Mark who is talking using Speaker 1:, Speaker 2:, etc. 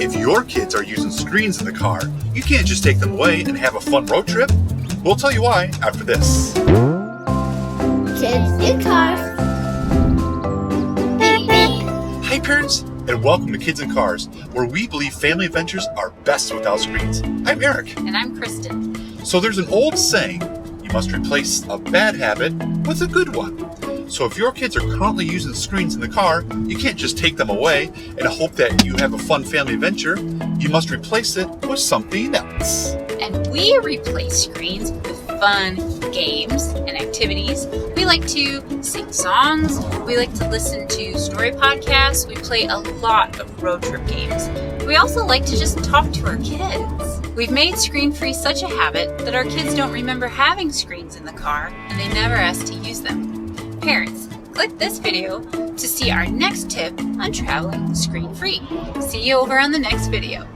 Speaker 1: If your kids are using screens in the car, you can't just take them away and have a fun road trip. We'll tell you why after this.
Speaker 2: Kids in Cars. Beep, beep.
Speaker 1: Hi parents, and welcome to Kids in Cars, where we believe family adventures are best without screens. I'm Eric.
Speaker 3: And I'm Kristen.
Speaker 1: So there's an old saying, you must replace a bad habit with a good one. So if your kids are currently using screens in the car, you can't just take them away and hope that you have a fun family adventure. You must replace it with something else.
Speaker 3: And we replace screens with fun games and activities. We like to sing songs. We like to listen to story podcasts. We play a lot of road trip games. We also like to just talk to our kids. We've made screen-free such a habit that our kids don't remember having screens in the car and they never ask to use them. Parents, click this video to see our next tip on traveling screen-free. See you over on the next video.